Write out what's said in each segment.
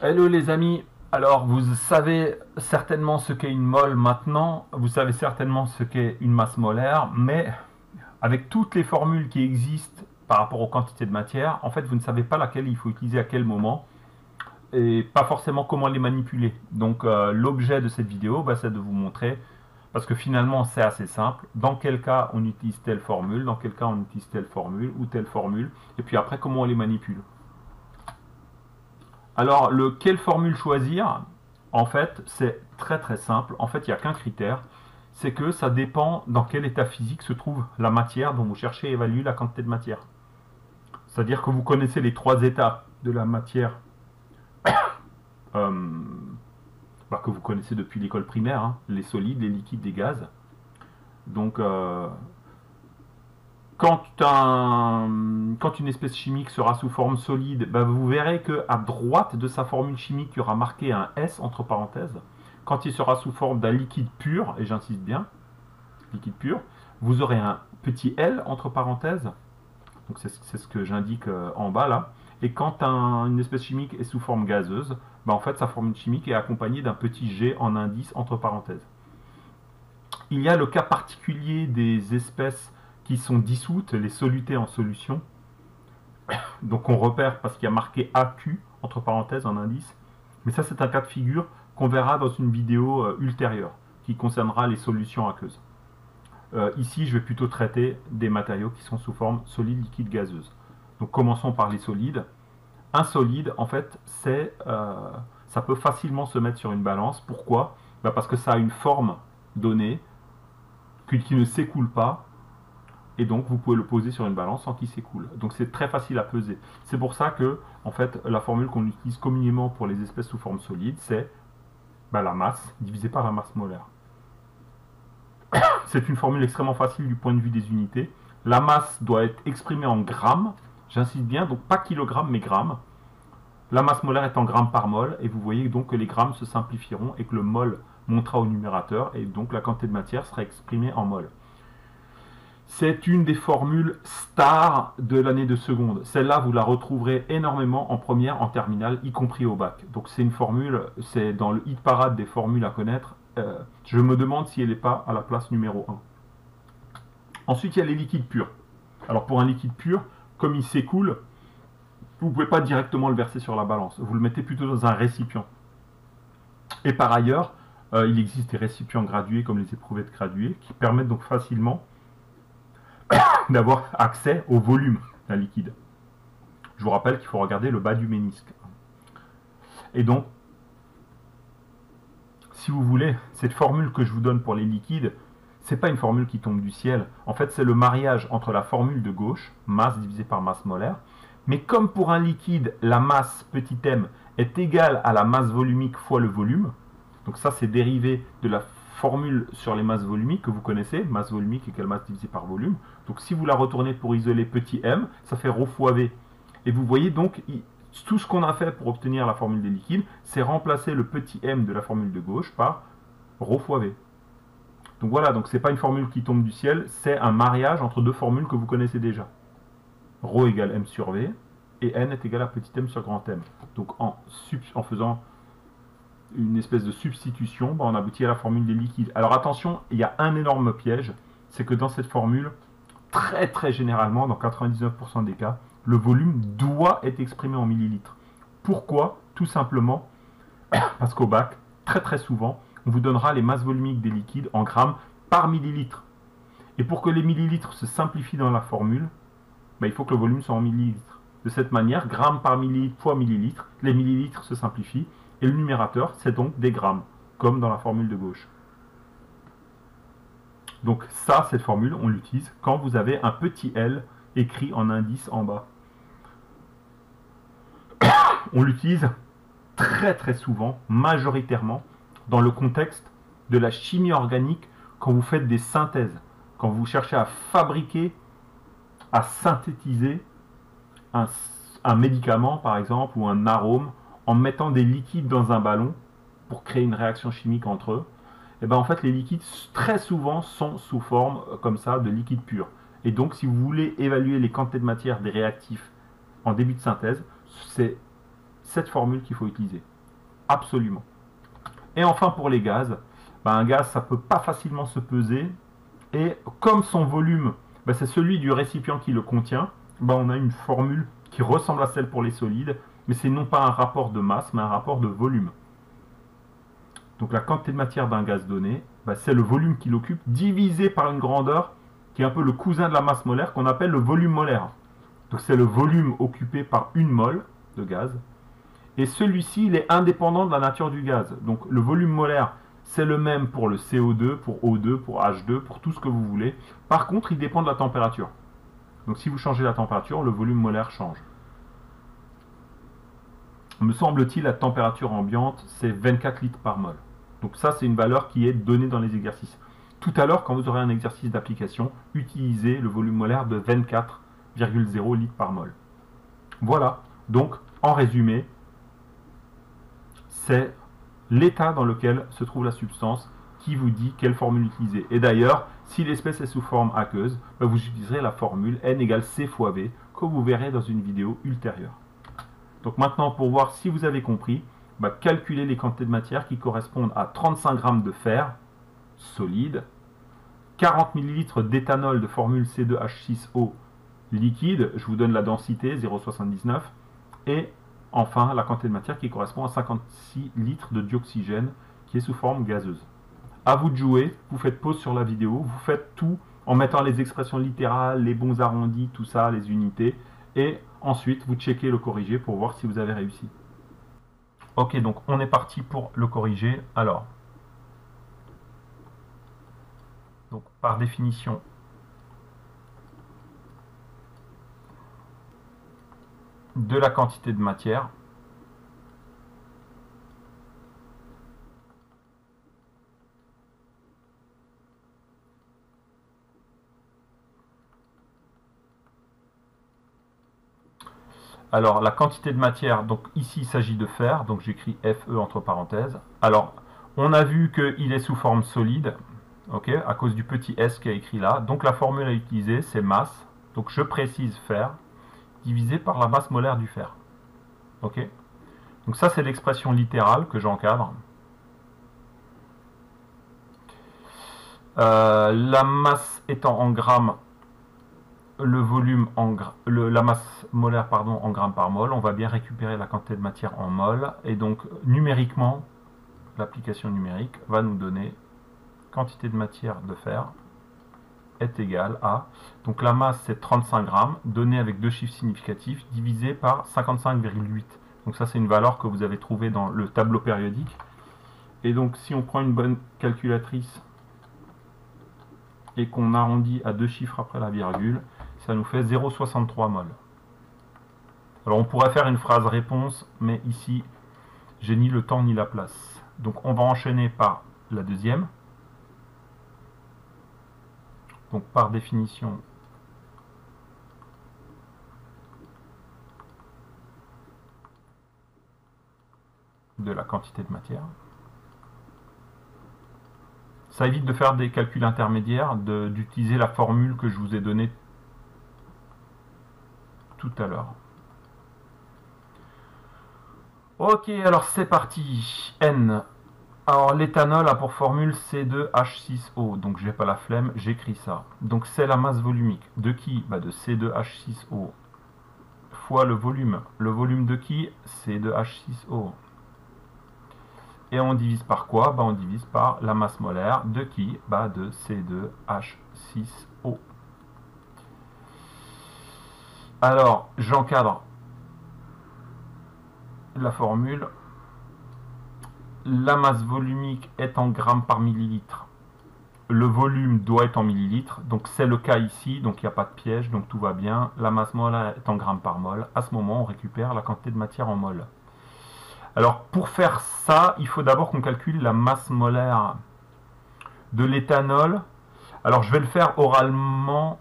Hello les amis, alors vous savez certainement ce qu'est une mole maintenant, vous savez certainement ce qu'est une masse molaire, mais avec toutes les formules qui existent par rapport aux quantités de matière, en fait vous ne savez pas laquelle il faut utiliser à quel moment et pas forcément comment les manipuler. Donc l'objet de cette vidéo, c'est de vous montrer, parce que finalement c'est assez simple, dans quel cas on utilise telle formule, dans quel cas on utilise telle formule ou telle formule, et puis après comment on les manipule. Alors, quelle formule choisir? En fait, c'est très très simple. En fait, il n'y a qu'un critère, c'est que ça dépend dans quel état physique se trouve la matière dont vous cherchez à évaluer la quantité de matière. C'est-à-dire que vous connaissez les trois états de la matière euh, que vous connaissez depuis l'école primaire, hein, les solides, les liquides, les gaz. Donc, quand une espèce chimique sera sous forme solide, vous verrez qu'à droite de sa formule chimique, il y aura marqué un S entre parenthèses. Quand il sera sous forme d'un liquide pur, et j'insiste bien, liquide pur, vous aurez un petit L entre parenthèses. Donc c'est ce que j'indique en bas là. Et quand une espèce chimique est sous forme gazeuse, en fait sa formule chimique est accompagnée d'un petit G en indice entre parenthèses. Il y a le cas particulier des espèces qui sont dissoutes, les solutés en solution. Donc on repère parce qu'il y a marqué AQ, entre parenthèses, en indice. Mais ça, c'est un cas de figure qu'on verra dans une vidéo ultérieure, qui concernera les solutions aqueuses. Ici, je vais plutôt traiter des matériaux qui sont sous forme solide, liquide, gazeuse. Donc commençons par les solides. Un solide, en fait, ça peut facilement se mettre sur une balance. Pourquoi? Parce que ça a une forme donnée, qui ne s'écoule pas, et donc vous pouvez le poser sur une balance sans qu'il s'écoule. Donc c'est très facile à peser. C'est pour ça que, en fait, la formule qu'on utilise communément pour les espèces sous forme solide, c'est la masse divisée par la masse molaire. C'est une formule extrêmement facile du point de vue des unités. La masse doit être exprimée en grammes, j'insiste bien, donc pas kilogrammes mais grammes. La masse molaire est en grammes par mol, et vous voyez donc que les grammes se simplifieront et que le mol montera au numérateur, et donc la quantité de matière sera exprimée en mol. C'est une des formules stars de l'année de seconde. Celle-là, vous la retrouverez énormément en première, en terminale, y compris au bac. Donc c'est une formule, c'est dans le hit parade des formules à connaître. Je me demande si elle n'est pas à la place numéro 1. Ensuite, il y a les liquides purs. Alors pour un liquide pur, comme il s'écoule, vous ne pouvez pas directement le verser sur la balance. Vous le mettez plutôt dans un récipient. Et par ailleurs, il existe des récipients gradués comme les éprouvettes graduées qui permettent donc facilement d'avoir accès au volume d'un liquide. Je vous rappelle qu'il faut regarder le bas du ménisque. Et donc, si vous voulez, cette formule que je vous donne pour les liquides, c'est pas une formule qui tombe du ciel. En fait, c'est le mariage entre la formule de gauche, masse divisée par masse molaire, mais comme pour un liquide, la masse, petit m, est égale à la masse volumique fois le volume, donc ça c'est dérivé de la formule sur les masses volumiques que vous connaissez, masse volumique égale masse divisée par volume. Donc si vous la retournez pour isoler petit m, ça fait ρ fois V. Et vous voyez donc, tout ce qu'on a fait pour obtenir la formule des liquides, c'est remplacer le petit m de la formule de gauche par ρ fois V. Donc voilà, donc c'est pas une formule qui tombe du ciel, c'est un mariage entre deux formules que vous connaissez déjà. Ρ égale m sur V, et n est égal à petit m sur grand M. Donc en faisant une espèce de substitution, on aboutit à la formule des liquides. Alors attention, il y a un énorme piège, c'est que dans cette formule, très très généralement, dans 99% des cas, le volume doit être exprimé en millilitres. Pourquoi? Tout simplement parce qu'au bac, très très souvent, on vous donnera les masses volumiques des liquides en grammes par millilitre. Et pour que les millilitres se simplifient dans la formule, il faut que le volume soit en millilitres. De cette manière, grammes par millilitre fois millilitre, les millilitres se simplifient, et le numérateur, c'est donc des grammes, comme dans la formule de gauche. Donc ça, cette formule, on l'utilise quand vous avez un petit L écrit en indice en bas. On l'utilise très très souvent, majoritairement, dans le contexte de la chimie organique, quand vous faites des synthèses, quand vous cherchez à fabriquer, à synthétiser un médicament, par exemple, ou un arôme, en mettant des liquides dans un ballon pour créer une réaction chimique entre eux. Et en fait, les liquides, très souvent, sont sous forme, comme ça, de liquide pur. Et donc, si vous voulez évaluer les quantités de matière des réactifs en début de synthèse, c'est cette formule qu'il faut utiliser. absolument. Et enfin pour les gaz, un gaz ça peut pas facilement se peser, et comme son volume c'est celui du récipient qui le contient, on a une formule qui ressemble à celle pour les solides, mais c'est non pas un rapport de masse, mais un rapport de volume. Donc la quantité de matière d'un gaz donné, c'est le volume qu'il occupe divisé par une grandeur qui est un peu le cousin de la masse molaire, qu'on appelle le volume molaire. Donc c'est le volume occupé par une mole de gaz. Et celui-ci, il est indépendant de la nature du gaz. Donc le volume molaire, c'est le même pour le CO2, pour O2, pour H2, pour tout ce que vous voulez. Par contre, il dépend de la température. Donc si vous changez la température, le volume molaire change. Me semble-t-il, la température ambiante, c'est 24 litres par mol. Donc ça, c'est une valeur qui est donnée dans les exercices. Tout à l'heure, quand vous aurez un exercice d'application, utilisez le volume molaire de 24,0 litres par mol. Voilà. Donc, en résumé, c'est l'état dans lequel se trouve la substance qui vous dit quelle formule utiliser. Et d'ailleurs, si l'espèce est sous forme aqueuse, vous utiliserez la formule N égale C fois V, que vous verrez dans une vidéo ultérieure. Donc maintenant, pour voir si vous avez compris, calculez les quantités de matière qui correspondent à 35 grammes de fer solide, 40 ml d'éthanol de formule C2H6O liquide, je vous donne la densité 0,79, et enfin la quantité de matière qui correspond à 56 litres de dioxygène qui est sous forme gazeuse. À vous de jouer, vous faites pause sur la vidéo, vous faites tout en mettant les expressions littérales, les bons arrondis, tout ça, les unités, et ensuite vous checkez le corrigé pour voir si vous avez réussi. Ok, donc on est parti pour le corrigé. Alors, donc par définition, de la quantité de matière, alors la quantité de matière, donc ici il s'agit de fer, donc j'écris Fe entre parenthèses. Alors on a vu qu'il est sous forme solide, ok, à cause du petit s qui est écrit là. Donc la formule à utiliser c'est masse, donc je précise fer, divisé par la masse molaire du fer. Ok, donc ça c'est l'expression littérale que j'encadre. La masse étant en grammes, le volume la masse molaire en grammes par mol, on va bien récupérer la quantité de matière en mol, et donc numériquement, l'application numérique va nous donner quantité de matière de fer est égale à, donc la masse c'est 35 grammes, donnée avec deux chiffres significatifs, divisé par 55,8. Donc ça c'est une valeur que vous avez trouvée dans le tableau périodique. Et donc si on prend une bonne calculatrice et qu'on arrondit à deux chiffres après la virgule, ça nous fait 0,63 mol. Alors on pourrait faire une phrase réponse, mais ici, j'ai ni le temps ni la place. Donc on va enchaîner par la deuxième. Donc par définition, de la quantité de matière. Ça évite de faire des calculs intermédiaires, d'utiliser la formule que je vous ai donnée tout à l'heure. Ok, alors c'est parti. N. Alors l'éthanol a pour formule C2H6O, donc j'ai pas la flemme, j'écris ça. Donc c'est la masse volumique. De qui? De C2H6O fois le volume. Le volume de qui? C2H6O. Et on divise par quoi? On divise par la masse molaire de qui? De C2H6O. Alors, j'encadre la formule. La masse volumique est en grammes par millilitre. Le volume doit être en millilitres. Donc c'est le cas ici, donc il n'y a pas de piège, donc tout va bien. La masse molaire est en grammes par mol. À ce moment, on récupère la quantité de matière en mol. Alors pour faire ça, il faut d'abord qu'on calcule la masse molaire de l'éthanol. Alors je vais le faire oralement.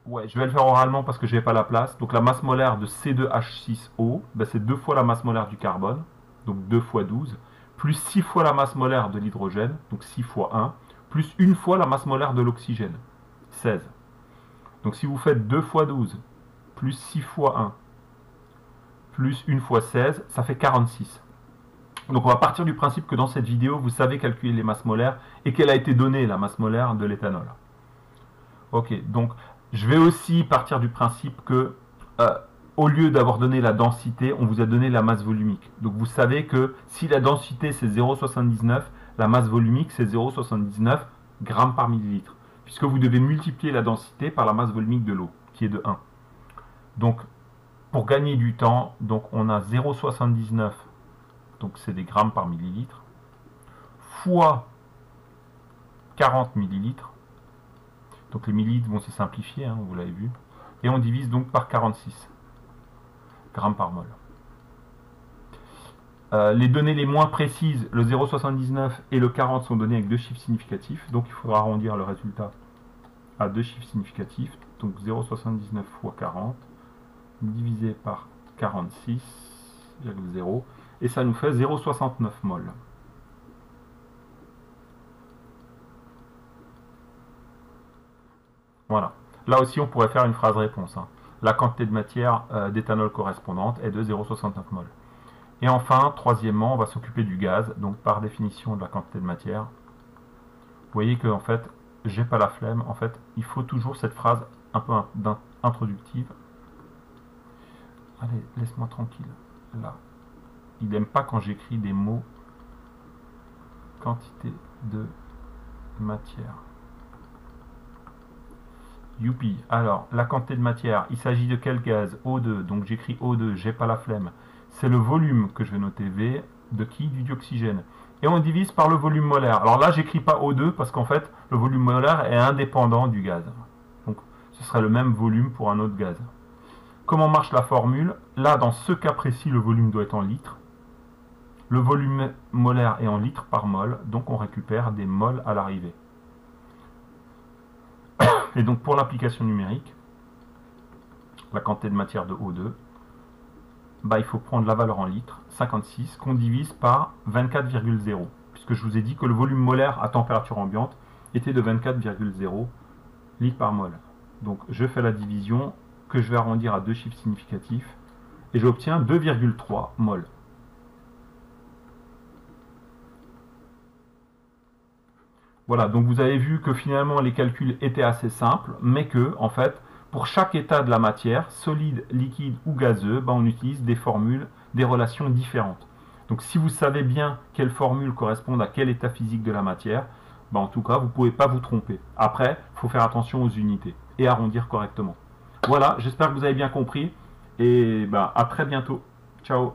Ouais, je vais le faire oralement parce que je n'ai pas la place. Donc la masse molaire de C2H6O, c'est 2 fois la masse molaire du carbone, donc 2 fois 12, plus 6 fois la masse molaire de l'hydrogène, donc 6 fois 1, plus 1 fois la masse molaire de l'oxygène, 16. Donc si vous faites 2 fois 12, plus 6 fois 1, plus 1 fois 16, ça fait 46. Donc on va partir du principe que dans cette vidéo, vous savez calculer les masses molaires et quelle a été donnée la masse molaire de l'éthanol. Ok, donc je vais aussi partir du principe que au lieu d'avoir donné la densité, on vous a donné la masse volumique. Donc vous savez que si la densité c'est 0,79, la masse volumique c'est 0,79 grammes par millilitre, puisque vous devez multiplier la densité par la masse volumique de l'eau, qui est de 1. Donc pour gagner du temps, donc on a 0,79, donc c'est des grammes par millilitre, fois 40 millilitres. Donc les millilitres vont se simplifier, hein, vous l'avez vu. Et on divise donc par 46 grammes par mol. Les données les moins précises, le 0,79 et le 40 sont donnés avec deux chiffres significatifs. Donc il faudra arrondir le résultat à deux chiffres significatifs. Donc 0,79 fois 40 divisé par 46,0. Et ça nous fait 0,69 mol. Voilà. Là aussi, on pourrait faire une phrase réponse. Hein. La quantité de matière d'éthanol correspondante est de 0,69 mol. Et enfin, troisièmement, on va s'occuper du gaz. Donc, par définition de la quantité de matière, vous voyez que en fait, j'ai pas la flemme. En fait, il faut toujours cette phrase un peu introductive. Allez, laisse-moi tranquille. Là, il n'aime pas quand j'écris des mots. Quantité de matière. Youpi. Alors, la quantité de matière, il s'agit de quel gaz? O2. Donc j'écris O2, j'ai pas la flemme. C'est le volume que je vais noter V. De qui? Du dioxygène. Et on divise par le volume molaire. Alors là, j'écris pas O2 parce qu'en fait, le volume molaire est indépendant du gaz. Donc ce serait le même volume pour un autre gaz. Comment marche la formule? Là, dans ce cas précis, le volume doit être en litres. Le volume molaire est en litres par mol. Donc on récupère des mols à l'arrivée. Et donc pour l'application numérique, la quantité de matière de O2, bah, il faut prendre la valeur en litres, 56, qu'on divise par 24,0, puisque je vous ai dit que le volume molaire à température ambiante était de 24,0 litres par mol. Donc je fais la division, que je vais arrondir à deux chiffres significatifs, et j'obtiens 2,3 mol. Voilà, donc vous avez vu que finalement les calculs étaient assez simples, mais que, en fait, pour chaque état de la matière, solide, liquide ou gazeux, ben, on utilise des formules, des relations différentes. Donc si vous savez bien quelles formules correspondent à quel état physique de la matière, ben, en tout cas, vous ne pouvez pas vous tromper. Après, il faut faire attention aux unités et arrondir correctement. Voilà, j'espère que vous avez bien compris, et ben, à très bientôt. Ciao.